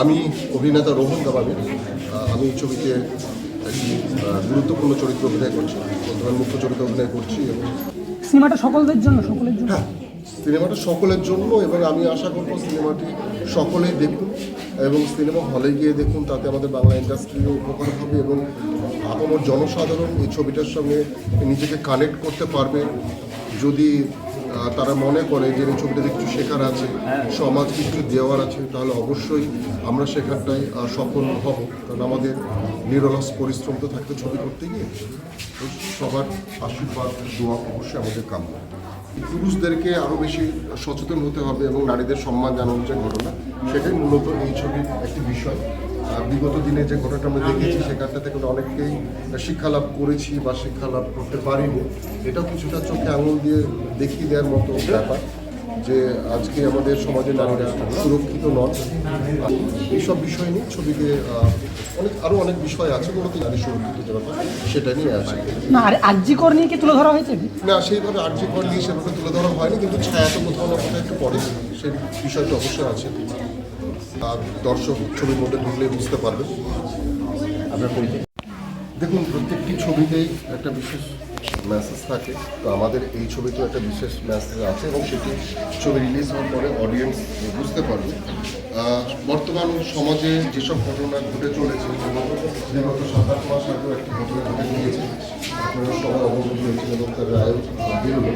আমি অভিনেতা রোহন দাবাবির। আমি এই ছবিতে একটি গুরুত্বপূর্ণ চরিত্র অভিনয় করছি, বর্তমান মুখ্য চরিত্র অভিনয় করছি। এবং সিনেমাটা সকলের জন্য হ্যাঁ, সিনেমাটা সকলের জন্য, এবং আমি আশা করব সিনেমাটি সকলেই দেখুন এবং সিনেমা হলে গিয়ে দেখুন। তাতে আমাদের বাংলা ইন্ডাস্ট্রিও উপকার হবে এবং আপামর জনসাধারণ এই ছবিটার সঙ্গে নিজেকে কানেক্ট করতে পারবে। যদি তারা মনে করে যে এই ছবিটাতে কিছু শেখার আছে, সমাজকে কিছু দেওয়ার আছে, তাহলে অবশ্যই আমরা সেখানটায় সফল হব। কারণ আমাদের নিরলস পরিশ্রম তো থাকতে ছবি করতে গিয়ে। তো সবার আশীর্বাদ, দোয়া অবশ্যই আমাদের কাম্য। পুরুষদেরকে আরও বেশি সচেতন হতে হবে এবং নারীদের সম্মান জানানোর যে ঘটনা, সেটাই মূলত এই ছবির একটি বিষয়। বিগত দিনে যে ঘটনাটা আমরা দেখেছি, সেখানটা থেকে অনেককেই শিক্ষা লাভ করেছি বা শিক্ষা লাভ করতে পারিনি। এটাও কিছুটা চোখে আঙুল দিয়ে দেখিয়ে দেওয়ার মতো ব্যাপার যে আজকে আমাদের সমাজে নারীরা সুরক্ষিত নন। এইসব বিষয় নিয়ে ছবিতে অনেক বিষয় আছে, মূলত নারী সুরক্ষিত যে ব্যাপার সেটা নিয়ে আছে। না, আর আরজিকর নিয়ে কি তুলে ধরা হয়েছে? না, সেইভাবে আরজিকর নিয়ে সেভাবে তুলে ধরা হয়নি, কিন্তু ছায়া তো কোথাও না কোথাও একটু পড়ে, সেই বিষয়টা অবশ্যই আছে। আর দর্শক ছবির মধ্যে ঢুকলে বুঝতে পারবে। আপনার পরিচয় দেখুন, প্রত্যেকটি ছবিতেই একটা বিশেষ মেসেজ থাকে। তো আমাদের এই ছবিতেও একটা বিশেষ মেসেজ আছে এবং সেটি ছবি রিলিজ হওয়ার পরে অডিয়েন্স বুঝতে পারবে। বর্তমান সমাজে যেসব ঘটনা ঘটে চলেছে এবং বিগত 7-8 মাস আগেও একটি ঘটনা ঘটে গিয়েছে, আপনারা সবাই অবগত হয়েছিল এবং তার রায় বেরোলো।